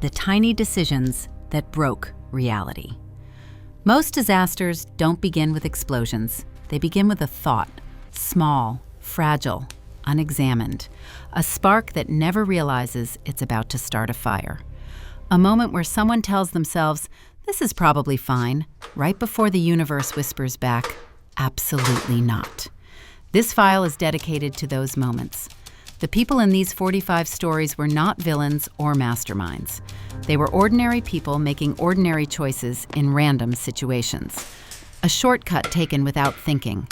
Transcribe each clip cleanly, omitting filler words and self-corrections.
the tiny decisions that broke reality. Most disasters don't begin with explosions. They begin with a thought, small, fragile, unexamined, a spark that never realizes it's about to start a fire. A moment where someone tells themselves, "This is probably fine," right before the universe whispers back, "Absolutely not." This file is dedicated to those moments. The people in these 45 stories were not villains or masterminds. They were ordinary people making ordinary choices in random situations. A shortcut taken without thinking.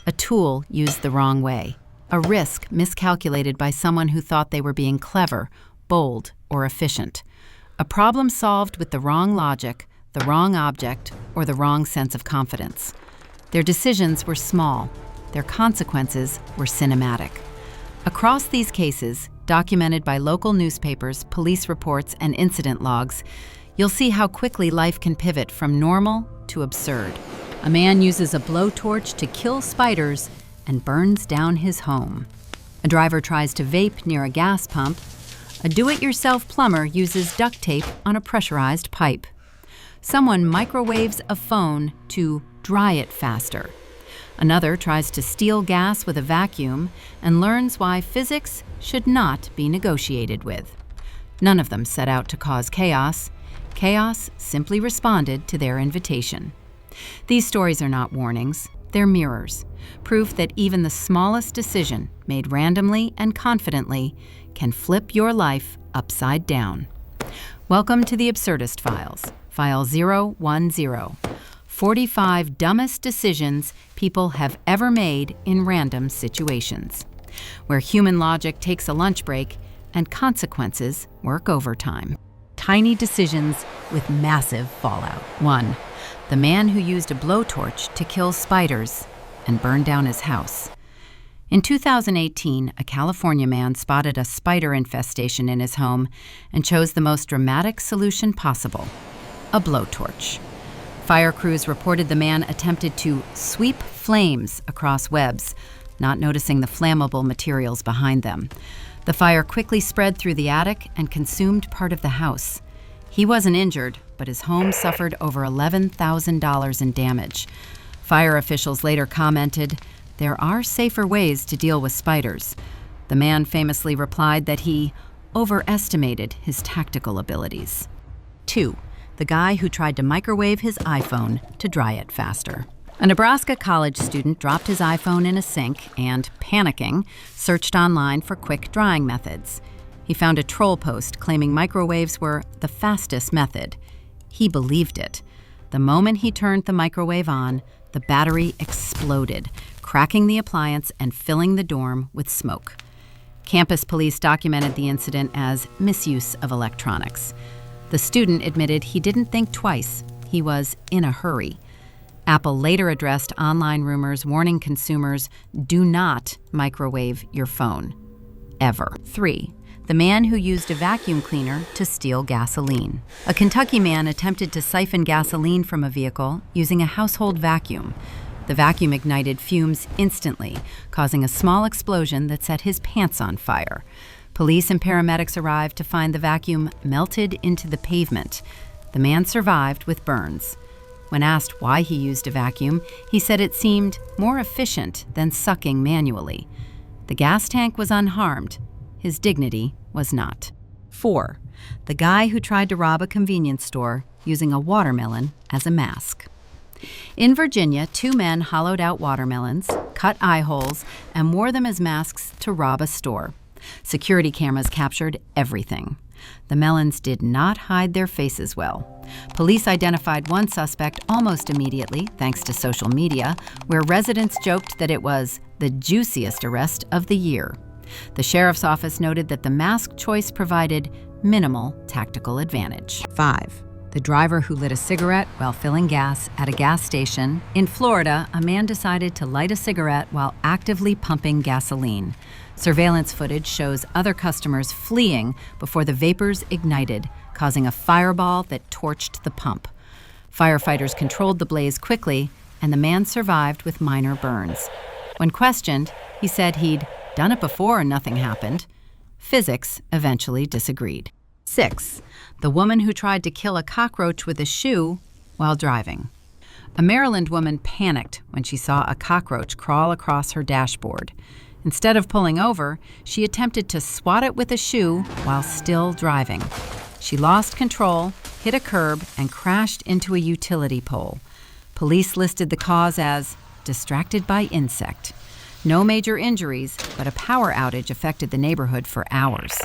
A tool used the wrong way. A risk miscalculated by someone who thought they were being clever, bold, or efficient. A problem solved with the wrong logic, the wrong object, or the wrong sense of confidence. Their decisions were small. Their consequences were cinematic. Across these cases, documented by local newspapers, police reports, and incident logs, you'll see how quickly life can pivot from normal to absurd. A man uses a blowtorch to kill spiders and burns down his home. A driver tries to vape near a gas pump. A do-it-yourself plumber uses duct tape on a pressurized pipe. Someone microwaves a phone to dry it faster. Another tries to steal gas with a vacuum and learns why physics should not be negotiated with. None of them set out to cause chaos. Chaos simply responded to their invitation. These stories are not warnings, they're mirrors, proof that even the smallest decision made randomly and confidently can flip your life upside down. Welcome to the Absurdist Files, File 010. 45 dumbest decisions people have ever made in random situations, where human logic takes a lunch break and consequences work overtime. Tiny decisions with massive fallout. 1. The man who used a blowtorch to kill spiders and burn down his house. In 2018, a California man spotted a spider infestation in his home and chose the most dramatic solution possible: a blowtorch. Fire crews reported the man attempted to sweep flames across webs, not noticing the flammable materials behind them. The fire quickly spread through the attic and consumed part of the house. He wasn't injured, but his home suffered over $11,000 in damage. Fire officials later commented, "There are safer ways to deal with spiders." The man famously replied that he overestimated his tactical abilities. 2. The guy who tried to microwave his iPhone to dry it faster. A Nebraska college student dropped his iPhone in a sink and, panicking, searched online for quick drying methods. He found a troll post claiming microwaves were the fastest method. He believed it. The moment he turned the microwave on, the battery exploded, cracking the appliance and filling the dorm with smoke. Campus police documented the incident as misuse of electronics. The student admitted he didn't think twice. He was in a hurry. Apple later addressed online rumors warning consumers, do not microwave your phone. Ever. 3. The man who used a vacuum cleaner to steal gasoline. A Kentucky man attempted to siphon gasoline from a vehicle using a household vacuum. The vacuum ignited fumes instantly, causing a small explosion that set his pants on fire. Police and paramedics arrived to find the vacuum melted into the pavement. The man survived with burns. When asked why he used a vacuum, he said it seemed more efficient than sucking manually. The gas tank was unharmed. His dignity was not. 4. The guy who tried to rob a convenience store using a watermelon as a mask. In Virginia, 2 men hollowed out watermelons, cut eye holes, and wore them as masks to rob a store. Security cameras captured everything. The melons did not hide their faces well. Police identified one suspect almost immediately, thanks to social media, where residents joked that it was the juiciest arrest of the year. The sheriff's office noted that the mask choice provided minimal tactical advantage. 5. The driver who lit a cigarette while filling gas at a gas station. In Florida, a man decided to light a cigarette while actively pumping gasoline. Surveillance footage shows other customers fleeing before the vapors ignited, causing a fireball that torched the pump. Firefighters controlled the blaze quickly, and the man survived with minor burns. When questioned, he said he'd done it before and nothing happened. Physics eventually disagreed. 6. The woman who tried to kill a cockroach with a shoe while driving. A Maryland woman panicked when she saw a cockroach crawl across her dashboard. Instead of pulling over, she attempted to swat it with a shoe while still driving. She lost control, hit a curb, and crashed into a utility pole. Police listed the cause as distracted by insect. No major injuries, but a power outage affected the neighborhood for hours.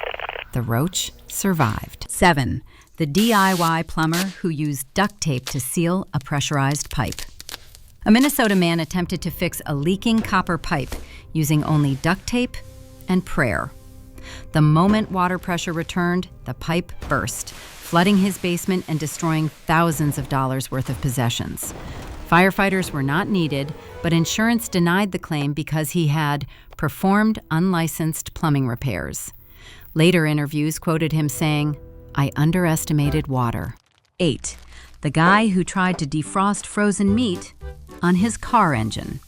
The roach survived. 7. The DIY plumber who used duct tape to seal a pressurized pipe. A Minnesota man attempted to fix a leaking copper pipe using only duct tape and prayer. The moment water pressure returned, the pipe burst, flooding his basement and destroying thousands of dollars worth of possessions. Firefighters were not needed, but insurance denied the claim because he had performed unlicensed plumbing repairs. Later interviews quoted him saying, "I underestimated water." 8. The guy who tried to defrost frozen meat on his car engine.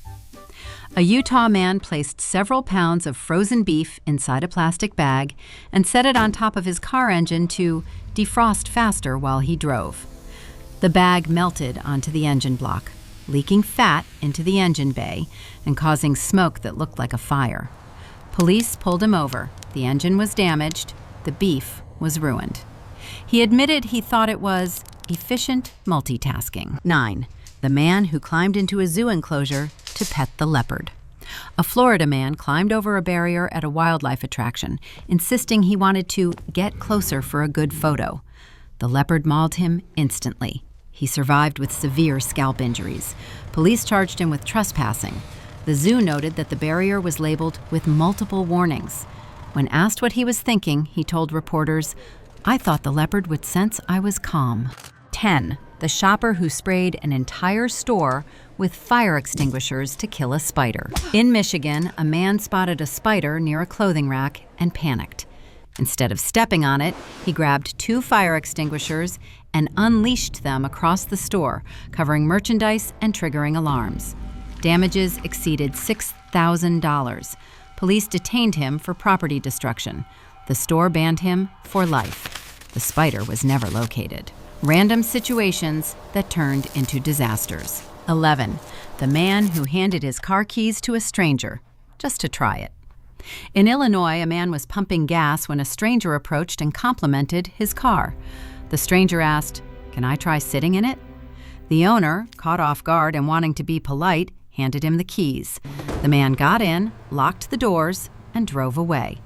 A Utah man placed several pounds of frozen beef inside a plastic bag and set it on top of his car engine to defrost faster while he drove. The bag melted onto the engine block, leaking fat into the engine bay and causing smoke that looked like a fire. Police pulled him over. The engine was damaged. The beef was ruined. He admitted he thought it was efficient multitasking. 9. The man who climbed into a zoo enclosure to pet the leopard. A Florida man climbed over a barrier at a wildlife attraction, insisting he wanted to get closer for a good photo. The leopard mauled him instantly. He survived with severe scalp injuries. Police charged him with trespassing. The zoo noted that the barrier was labeled with multiple warnings. When asked what he was thinking, he told reporters, "I thought the leopard would sense I was calm." 10. The shopper who sprayed an entire store with fire extinguishers to kill a spider. In Michigan, a man spotted a spider near a clothing rack and panicked. Instead of stepping on it, he grabbed 2 fire extinguishers and unleashed them across the store, covering merchandise and triggering alarms. Damages exceeded $6,000. Police detained him for property destruction. The store banned him for life. The spider was never located. Random situations that turned into disasters. 11. The man who handed his car keys to a stranger, just to try it. In Illinois, a man was pumping gas when a stranger approached and complimented his car. The stranger asked, "Can I try sitting in it?" The owner, caught off guard and wanting to be polite, handed him the keys. The man got in, locked the doors, and drove away.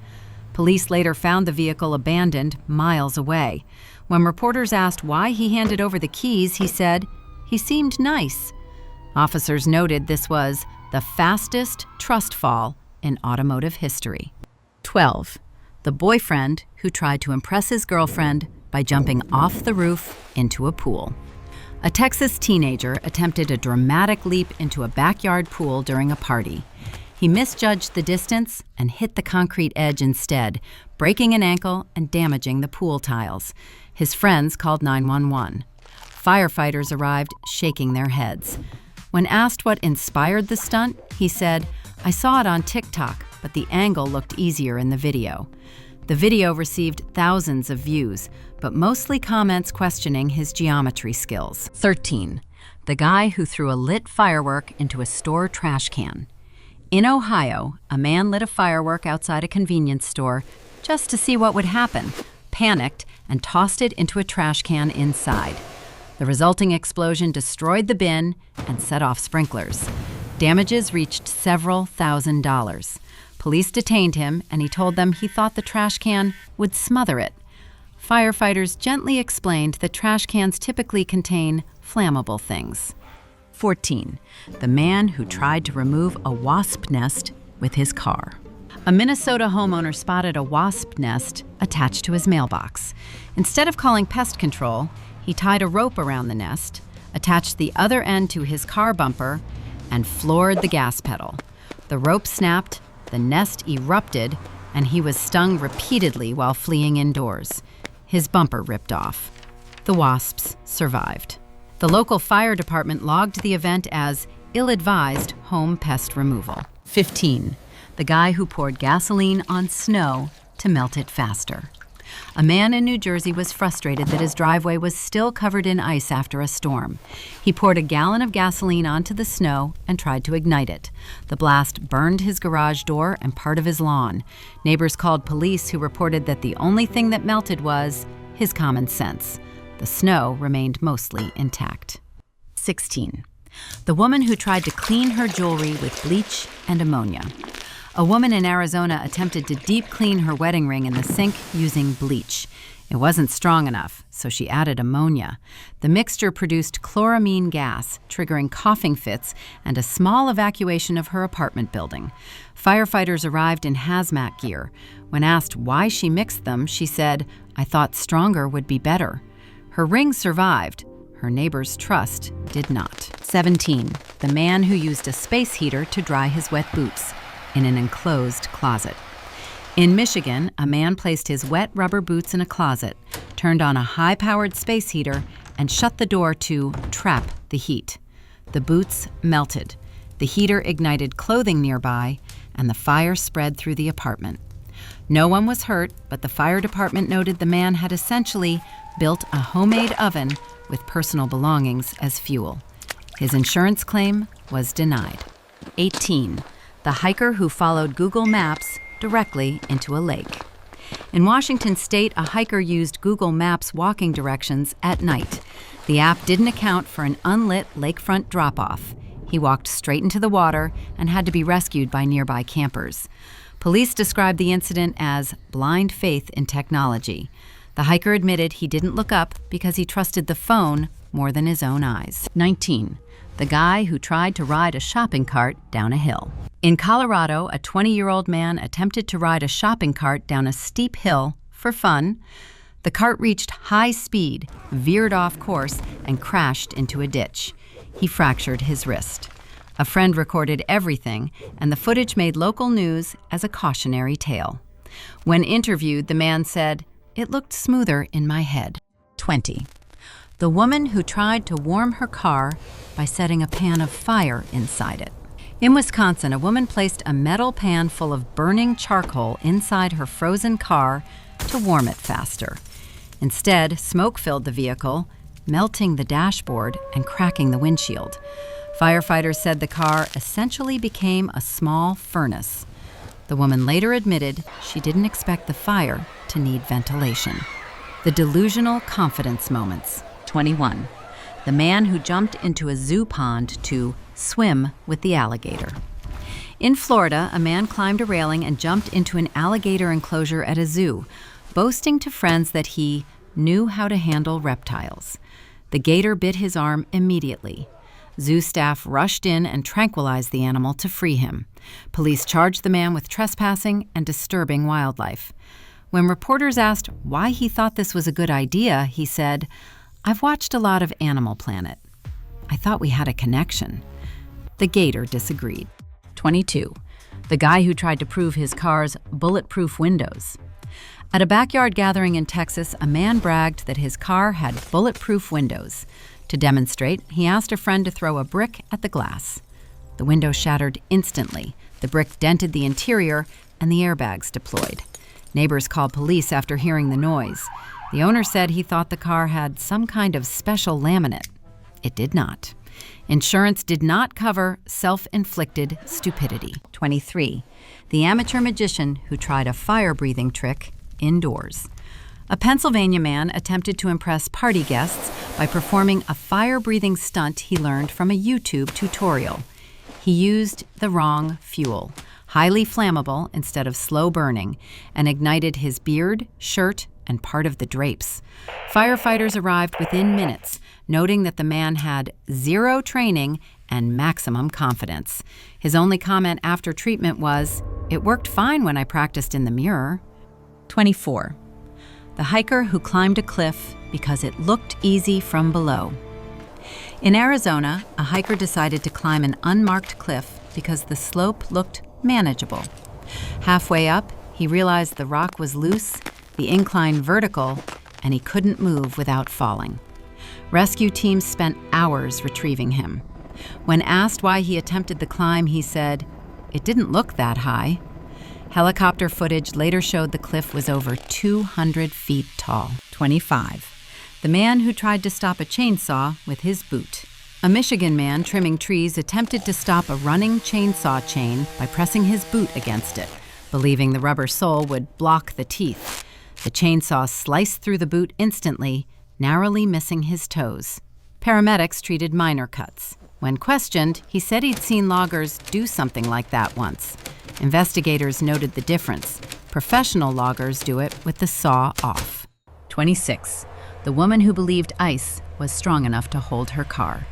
Police later found the vehicle abandoned miles away. When reporters asked why he handed over the keys, he said, "He seemed nice." Officers noted this was the fastest trust fall in automotive history. 12. The boyfriend who tried to impress his girlfriend by jumping off the roof into a pool. A Texas teenager attempted a dramatic leap into a backyard pool during a party. He misjudged the distance and hit the concrete edge instead, breaking an ankle and damaging the pool tiles. His friends called 911. Firefighters arrived, shaking their heads. When asked what inspired the stunt, he said, "I saw it on TikTok, but the angle looked easier in the video." The video received thousands of views, but mostly comments questioning his geometry skills. 13. The guy who threw a lit firework into a store trash can. In Ohio, a man lit a firework outside a convenience store just to see what would happen, panicked, and tossed it into a trash can inside. The resulting explosion destroyed the bin and set off sprinklers. Damages reached several $1,000s. Police detained him, and he told them he thought the trash can would smother it. Firefighters gently explained that trash cans typically contain flammable things. 14. The man who tried to remove a wasp nest with his car. A Minnesota homeowner spotted a wasp nest attached to his mailbox. Instead of calling pest control, he tied a rope around the nest, attached the other end to his car bumper, and floored the gas pedal. The rope snapped, the nest erupted, and he was stung repeatedly while fleeing indoors. His bumper ripped off. The wasps survived. The local fire department logged the event as ill-advised home pest removal. 15. The guy who poured gasoline on snow to melt it faster. A man in New Jersey was frustrated that his driveway was still covered in ice after a storm. He poured a gallon of gasoline onto the snow and tried to ignite it. The blast burned his garage door and part of his lawn. Neighbors called police, who reported that the only thing that melted was his common sense. The snow remained mostly intact. 16. The woman who tried to clean her jewelry with bleach and ammonia. A woman in Arizona attempted to deep clean her wedding ring in the sink using bleach. It wasn't strong enough, so she added ammonia. The mixture produced chloramine gas, triggering coughing fits and a small evacuation of her apartment building. Firefighters arrived in hazmat gear. When asked why she mixed them, she said, "I thought stronger would be better." Her ring survived. Her neighbor's trust did not. 17. The man who used a space heater to dry his wet boots in an enclosed closet. In Michigan, a man placed his wet rubber boots in a closet, turned on a high-powered space heater, and shut the door to trap the heat. The boots melted. The heater ignited clothing nearby, and the fire spread through the apartment. No one was hurt, but the fire department noted the man had essentially built a homemade oven with personal belongings as fuel. His insurance claim was denied. 18. The hiker who followed Google Maps directly into a lake. In Washington state, a hiker used Google Maps walking directions at night. The app didn't account for an unlit lakefront drop-off. He walked straight into the water and had to be rescued by nearby campers. Police described the incident as blind faith in technology. The hiker admitted he didn't look up because he trusted the phone more than his own eyes. 19. The guy who tried to ride a shopping cart down a hill. In Colorado, a 20-year-old man attempted to ride a shopping cart down a steep hill for fun. The cart reached high speed, veered off course, and crashed into a ditch. He fractured his wrist. A friend recorded everything, and the footage made local news as a cautionary tale. When interviewed, the man said, "It looked smoother in my head." 20. The woman who tried to warm her car by setting a pan of fire inside it. In Wisconsin, a woman placed a metal pan full of burning charcoal inside her frozen car to warm it faster. Instead, smoke filled the vehicle, melting the dashboard and cracking the windshield. Firefighters said the car essentially became a small furnace. The woman later admitted she didn't expect the fire to need ventilation. The delusional confidence moments. 21. The man who jumped into a zoo pond to swim with the alligator. In Florida, a man climbed a railing and jumped into an alligator enclosure at a zoo, boasting to friends that he knew how to handle reptiles. The gator bit his arm immediately. Zoo staff rushed in and tranquilized the animal to free him. Police charged the man with trespassing and disturbing wildlife. When reporters asked why he thought this was a good idea, he said, "I've watched a lot of Animal Planet. I thought we had a connection." The gator disagreed. 22. The guy who tried to prove his car's bulletproof windows. At a backyard gathering in Texas, a man bragged that his car had bulletproof windows. To demonstrate, he asked a friend to throw a brick at the glass. The window shattered instantly. The brick dented the interior, and the airbags deployed. Neighbors called police after hearing the noise. The owner said he thought the car had some kind of special laminate. It did not. Insurance did not cover self-inflicted stupidity. 23. The amateur magician who tried a fire-breathing trick indoors. A Pennsylvania man attempted to impress party guests by performing a fire-breathing stunt he learned from a YouTube tutorial. He used the wrong fuel, highly flammable instead of slow burning, and ignited his beard, shirt, and part of the drapes. Firefighters arrived within minutes, noting that the man had zero training and maximum confidence. His only comment after treatment was, "It worked fine when I practiced in the mirror." 24. The hiker who climbed a cliff because it looked easy from below. In Arizona, a hiker decided to climb an unmarked cliff because the slope looked manageable. Halfway up, he realized the rock was loose, the incline vertical, and he couldn't move without falling. Rescue teams spent hours retrieving him. When asked why he attempted the climb, he said, "It didn't look that high." Helicopter footage later showed the cliff was over 200 feet tall. 25. The man who tried to stop a chainsaw with his boot. A Michigan man trimming trees attempted to stop a running chainsaw chain by pressing his boot against it, believing the rubber sole would block the teeth. The chainsaw sliced through the boot instantly, narrowly missing his toes. Paramedics treated minor cuts. When questioned, he said he'd seen loggers do something like that once. Investigators noted the difference. Professional loggers do it with the saw off. 26. The woman who believed ice was strong enough to hold her car.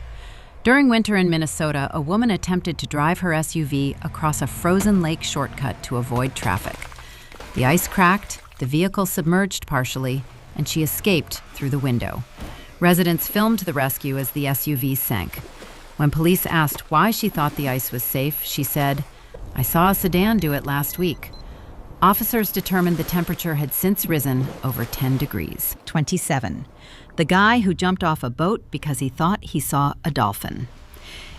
During winter in Minnesota, a woman attempted to drive her SUV across a frozen lake shortcut to avoid traffic. The ice cracked, the vehicle submerged partially, and she escaped through the window. Residents filmed the rescue as the SUV sank. When police asked why she thought the ice was safe, she said, "I saw a sedan do it last week." Officers determined the temperature had since risen over 10 degrees. 27. The guy who jumped off a boat because he thought he saw a dolphin.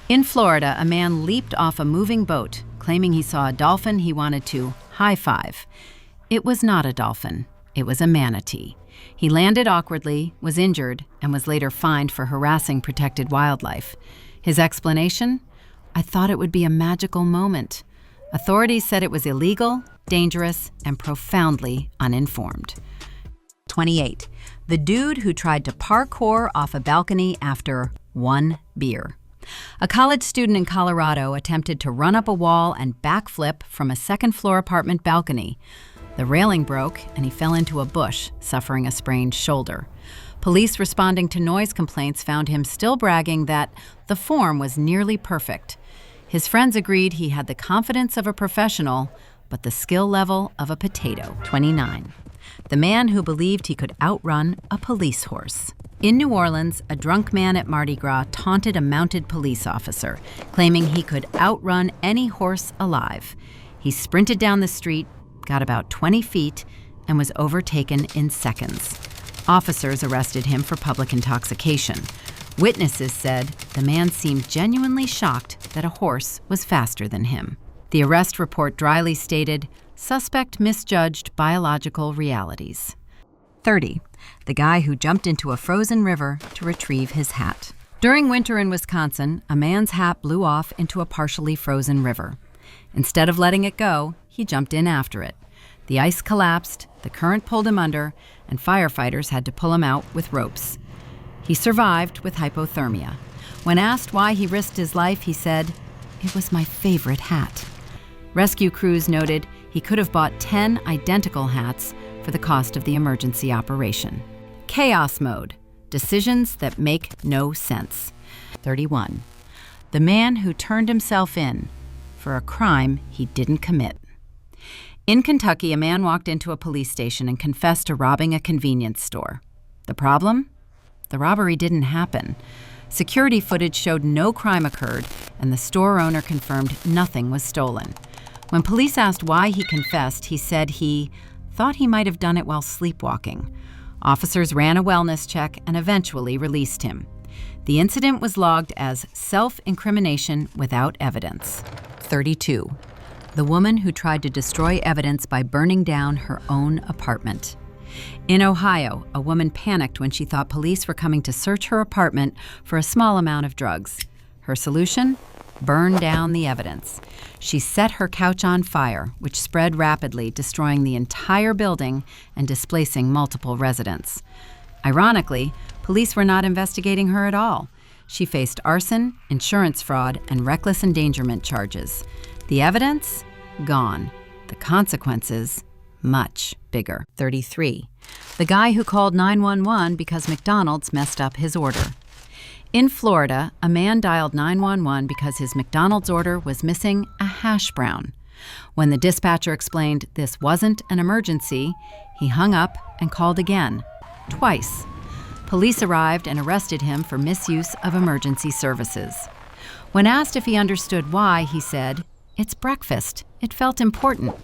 In Florida, a man leaped off a moving boat, claiming he saw a dolphin he wanted to high-five. It was not a dolphin. It was a manatee. He landed awkwardly, was injured, and was later fined for harassing protected wildlife. His explanation? "I thought it would be a magical moment." Authorities said it was illegal, dangerous, and profoundly uninformed. 28. The dude who tried to parkour off a balcony after one beer. A college student in Colorado attempted to run up a wall and backflip from a second-floor apartment balcony. The railing broke, and he fell into a bush, suffering a sprained shoulder. Police responding to noise complaints found him still bragging that the form was nearly perfect. His friends agreed he had the confidence of a professional, but the skill level of a potato. 29. The man who believed he could outrun a police horse. In New Orleans, a drunk man at Mardi Gras taunted a mounted police officer, claiming he could outrun any horse alive. He sprinted down the street, got about 20 feet, and was overtaken in seconds. Officers arrested him for public intoxication. Witnesses said the man seemed genuinely shocked that a horse was faster than him. The arrest report dryly stated, "Suspect misjudged biological realities." 30. The guy who jumped into a frozen river to retrieve his hat. During winter in Wisconsin, a man's hat blew off into a partially frozen river. Instead of letting it go, he jumped in after it. The ice collapsed, the current pulled him under, and firefighters had to pull him out with ropes. He survived with hypothermia. When asked why he risked his life, he said, "It was my favorite hat." Rescue crews noted he could have bought 10 identical hats for the cost of the emergency operation. Chaos mode. Decisions that make no sense. 31. The man who turned himself in for a crime he didn't commit. In Kentucky, a man walked into a police station and confessed to robbing a convenience store. The problem? The robbery didn't happen. Security footage showed no crime occurred, and the store owner confirmed nothing was stolen. When police asked why he confessed, he said he thought he might have done it while sleepwalking. Officers ran a wellness check and eventually released him. The incident was logged as self-incrimination without evidence. 32. The woman who tried to destroy evidence by burning down her own apartment. In Ohio, a woman panicked when she thought police were coming to search her apartment for a small amount of drugs. Her solution? Burn down the evidence. She set her couch on fire, which spread rapidly, destroying the entire building and displacing multiple residents. Ironically, police were not investigating her at all. She faced arson, insurance fraud, and reckless endangerment charges. The evidence? Gone. The consequences? Much bigger. 33. The guy who called 911 because McDonald's messed up his order. In Florida, a man dialed 911 because his McDonald's order was missing a hash brown. When the dispatcher explained this wasn't an emergency, he hung up and called again, twice. Police arrived and arrested him for misuse of emergency services. When asked if he understood why, he said, "It's breakfast. It felt important."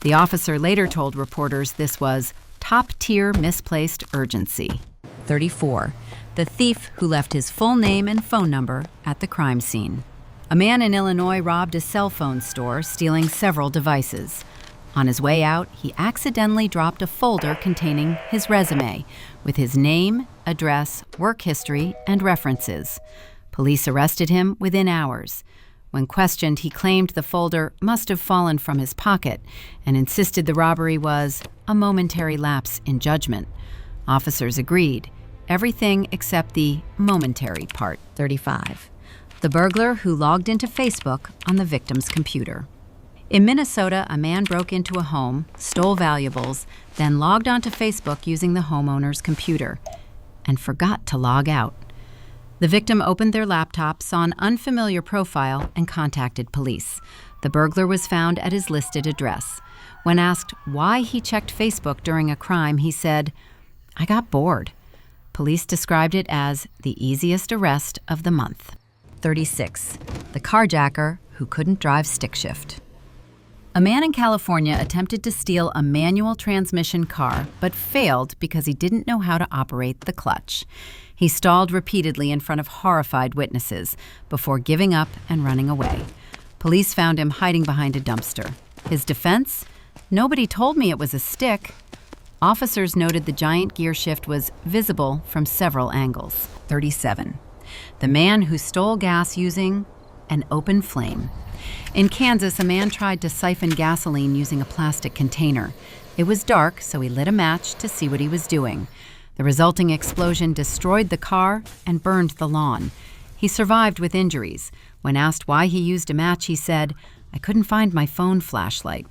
The officer later told reporters this was top-tier misplaced urgency. 34. The thief who left his full name and phone number at the crime scene. A man in Illinois robbed a cell phone store, stealing several devices. On his way out, he accidentally dropped a folder containing his resume with his name, address, work history, and references. Police arrested him within hours. When questioned, he claimed the folder must have fallen from his pocket and insisted the robbery was a momentary lapse in judgment. Officers agreed. Everything except the momentary part. 35. The burglar who logged into Facebook on the victim's computer. In Minnesota, a man broke into a home, stole valuables, then logged onto Facebook using the homeowner's computer and forgot to log out. The victim opened their laptop, saw an unfamiliar profile, and contacted police. The burglar was found at his listed address. When asked why he checked Facebook during a crime, he said, "I got bored." Police described it as the easiest arrest of the month. 36. The carjacker who couldn't drive stick shift. A man in California attempted to steal a manual transmission car, but failed because he didn't know how to operate the clutch. He stalled repeatedly in front of horrified witnesses before giving up and running away. Police found him hiding behind a dumpster. His defense? "Nobody told me it was a stick." Officers noted the giant gear shift was visible from several angles. 37. The man who stole gas using an open flame. In Kansas, a man tried to siphon gasoline using a plastic container. It was dark, so he lit a match to see what he was doing. The resulting explosion destroyed the car and burned the lawn. He survived with injuries. When asked why he used a match, he said, "I couldn't find my phone flashlight."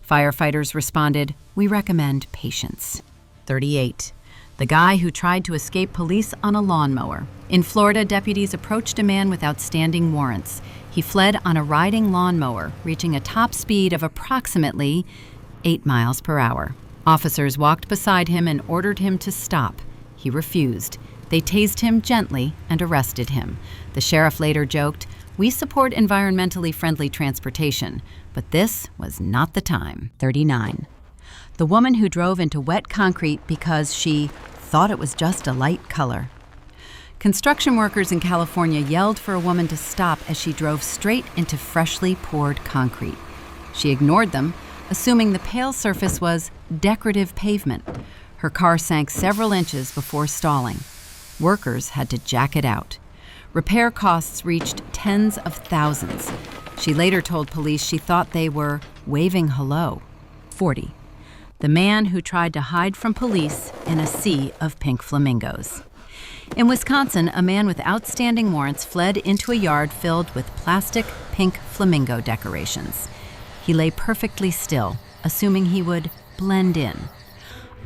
Firefighters responded, "We recommend patience." 38. The guy who tried to escape police on a lawnmower. In Florida, deputies approached a man with outstanding warrants. He fled on a riding lawnmower, reaching a top speed of approximately 8 miles per hour. Officers walked beside him and ordered him to stop. He refused. They tased him gently and arrested him. The sheriff later joked, "We support environmentally friendly transportation, but this was not the time." 39. The woman who drove into wet concrete because she thought it was just a light color. Construction workers in California yelled for a woman to stop as she drove straight into freshly poured concrete. She ignored them, assuming the pale surface was decorative pavement. Her car sank several inches before stalling. Workers had to jack it out. Repair costs reached tens of thousands. She later told police she thought they were waving hello. 40. The man who tried to hide from police in a sea of pink flamingos. In Wisconsin, a man with outstanding warrants fled into a yard filled with plastic pink flamingo decorations. He lay perfectly still, assuming he would blend in.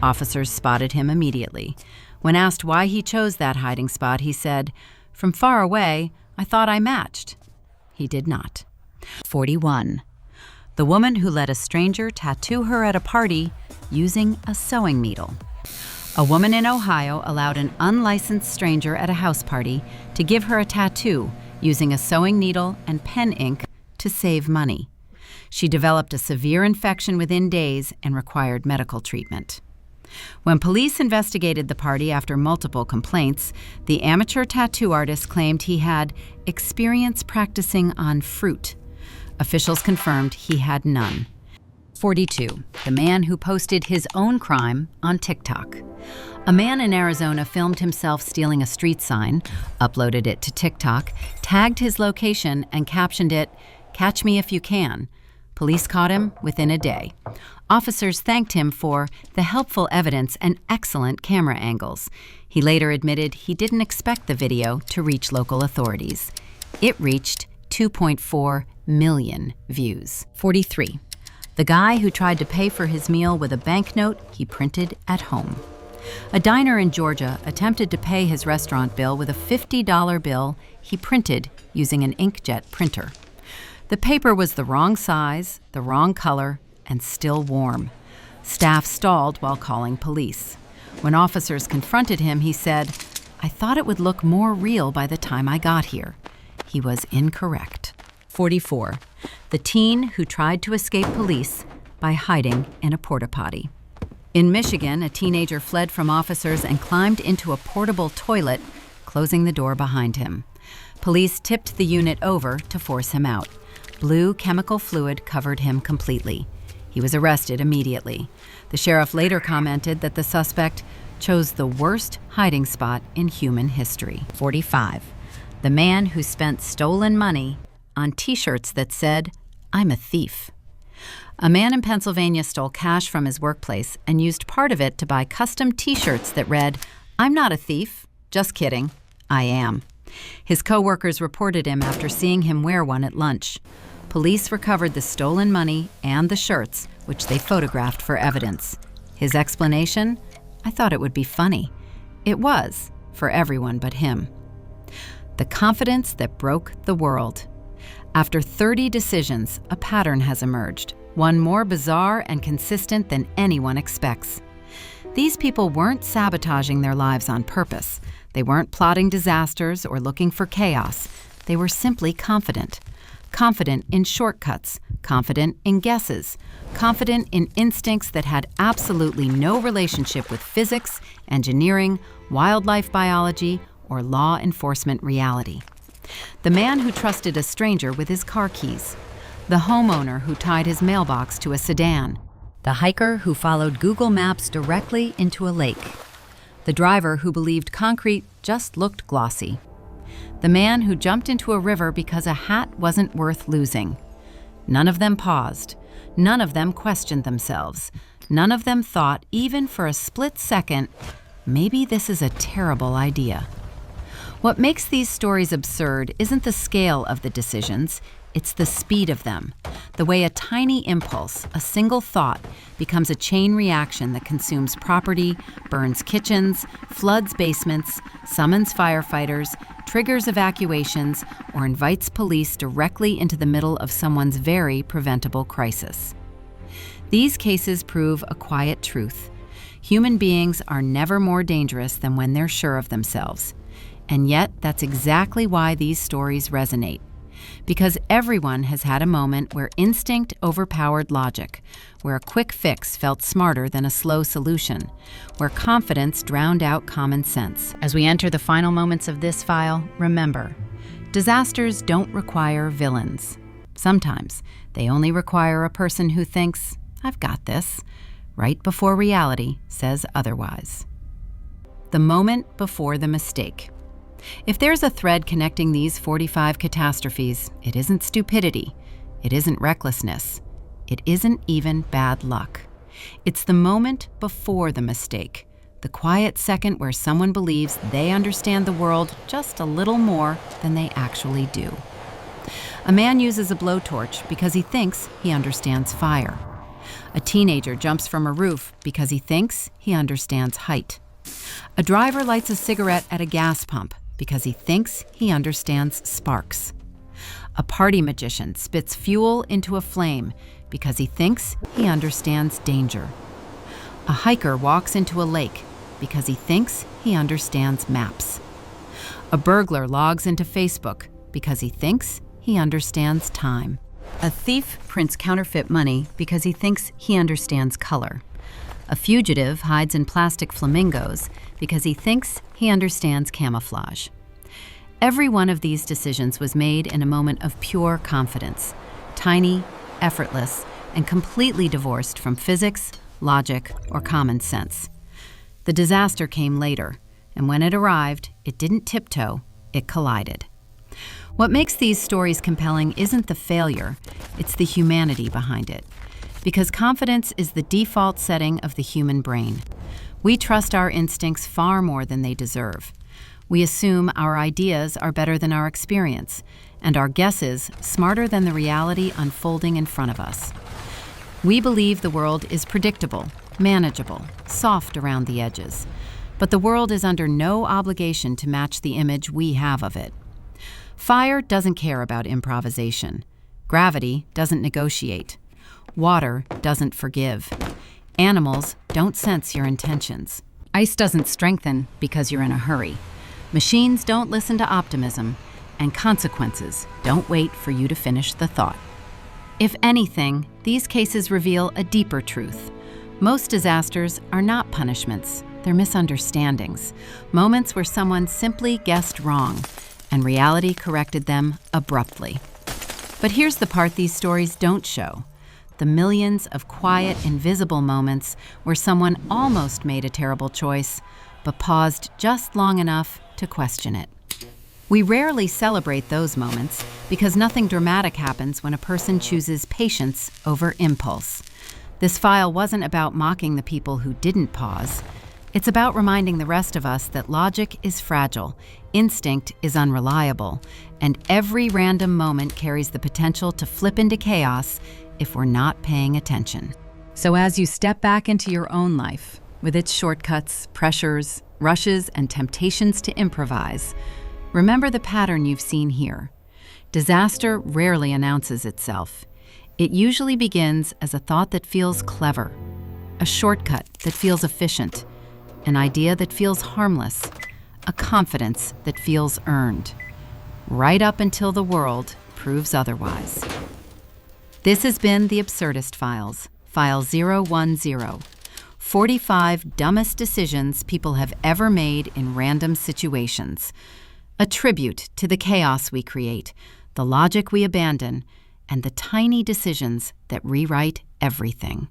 Officers spotted him immediately. When asked why he chose that hiding spot, he said, "From far away, I thought I matched." He did not. 41. The woman who let a stranger tattoo her at a party using a sewing needle. A woman in Ohio allowed an unlicensed stranger at a house party to give her a tattoo using a sewing needle and pen ink to save money. She developed a severe infection within days and required medical treatment. When police investigated the party after multiple complaints, the amateur tattoo artist claimed he had experience practicing on fruit. Officials confirmed he had none. 42. The man who posted his own crime on TikTok. A man in Arizona filmed himself stealing a street sign, uploaded it to TikTok, tagged his location, and captioned it, "Catch me if you can." Police caught him within a day. Officers thanked him for the helpful evidence and excellent camera angles. He later admitted he didn't expect the video to reach local authorities. It reached 2.4 million views. 43. The guy who tried to pay for his meal with a banknote he printed at home. A diner in Georgia attempted to pay his restaurant bill with a $50 bill he printed using an inkjet printer. The paper was the wrong size, the wrong color, and still warm. Staff stalled while calling police. When officers confronted him, he said, "I thought it would look more real by the time I got here." He was incorrect. 44. The teen who tried to escape police by hiding in a porta potty. In Michigan, a teenager fled from officers and climbed into a portable toilet, closing the door behind him. Police tipped the unit over to force him out. Blue chemical fluid covered him completely. He was arrested immediately. The sheriff later commented that the suspect chose the worst hiding spot in human history. 45. The man who spent stolen money on T-shirts that said, "I'm a thief." A man in Pennsylvania stole cash from his workplace and used part of it to buy custom T-shirts that read, "I'm not a thief. Just kidding. I am." His co-workers reported him after seeing him wear one at lunch. Police recovered the stolen money and the shirts, which they photographed for evidence. His explanation? "I thought it would be funny." It was, for everyone but him. The confidence that broke the world. After 30 decisions, a pattern has emerged, one more bizarre and consistent than anyone expects. These people weren't sabotaging their lives on purpose. They weren't plotting disasters or looking for chaos. They were simply confident. Confident in shortcuts, confident in guesses, confident in instincts that had absolutely no relationship with physics, engineering, wildlife biology, or law enforcement reality. The man who trusted a stranger with his car keys. The homeowner who tied his mailbox to a sedan. The hiker who followed Google Maps directly into a lake. The driver who believed concrete just looked glossy. The man who jumped into a river because a hat wasn't worth losing. None of them paused. None of them questioned themselves. None of them thought, even for a split second, maybe this is a terrible idea. What makes these stories absurd isn't the scale of the decisions, it's the speed of them. The way a tiny impulse, a single thought, becomes a chain reaction that consumes property, burns kitchens, floods basements, summons firefighters, triggers evacuations, or invites police directly into the middle of someone's very preventable crisis. These cases prove a quiet truth. Human beings are never more dangerous than when they're sure of themselves. And yet, that's exactly why these stories resonate. Because everyone has had a moment where instinct overpowered logic, where a quick fix felt smarter than a slow solution, where confidence drowned out common sense. As we enter the final moments of this file, remember, disasters don't require villains. Sometimes they only require a person who thinks, "I've got this," right before reality says otherwise. The moment before the mistake. If there's a thread connecting these 45 catastrophes, it isn't stupidity, it isn't recklessness, it isn't even bad luck. It's the moment before the mistake, the quiet second where someone believes they understand the world just a little more than they actually do. A man uses a blowtorch because he thinks he understands fire. A teenager jumps from a roof because he thinks he understands height. A driver lights a cigarette at a gas pump because he thinks he understands sparks. A party magician spits fuel into a flame because he thinks he understands danger. A hiker walks into a lake because he thinks he understands maps. A burglar logs into Facebook because he thinks he understands time. A thief prints counterfeit money because he thinks he understands color. A fugitive hides in plastic flamingos because he thinks he understands camouflage. Every one of these decisions was made in a moment of pure confidence, tiny, effortless, and completely divorced from physics, logic, or common sense. The disaster came later, and when it arrived, it didn't tiptoe, it collided. What makes these stories compelling isn't the failure, it's the humanity behind it. Because confidence is the default setting of the human brain. We trust our instincts far more than they deserve. We assume our ideas are better than our experience, and our guesses smarter than the reality unfolding in front of us. We believe the world is predictable, manageable, soft around the edges, but the world is under no obligation to match the image we have of it. Fire doesn't care about improvisation. Gravity doesn't negotiate. Water doesn't forgive. Animals don't sense your intentions. Ice doesn't strengthen because you're in a hurry. Machines don't listen to optimism, and consequences don't wait for you to finish the thought. If anything, these cases reveal a deeper truth. Most disasters are not punishments, they're misunderstandings, moments where someone simply guessed wrong, and reality corrected them abruptly. But here's the part these stories don't show. the millions of quiet, invisible moments where someone almost made a terrible choice, but paused just long enough to question it. We rarely celebrate those moments because nothing dramatic happens when a person chooses patience over impulse. This file wasn't about mocking the people who didn't pause. It's about reminding the rest of us that logic is fragile, instinct is unreliable, and every random moment carries the potential to flip into chaos if we're not paying attention. So as you step back into your own life, with its shortcuts, pressures, rushes, and temptations to improvise, remember the pattern you've seen here. Disaster rarely announces itself. It usually begins as a thought that feels clever, a shortcut that feels efficient, an idea that feels harmless, a confidence that feels earned, right up until the world proves otherwise. This has been The Absurdist Files, File 010, 45 Dumbest Decisions People Have Ever Made in Random Situations, a tribute to the chaos we create, the logic we abandon, and the tiny decisions that rewrite everything.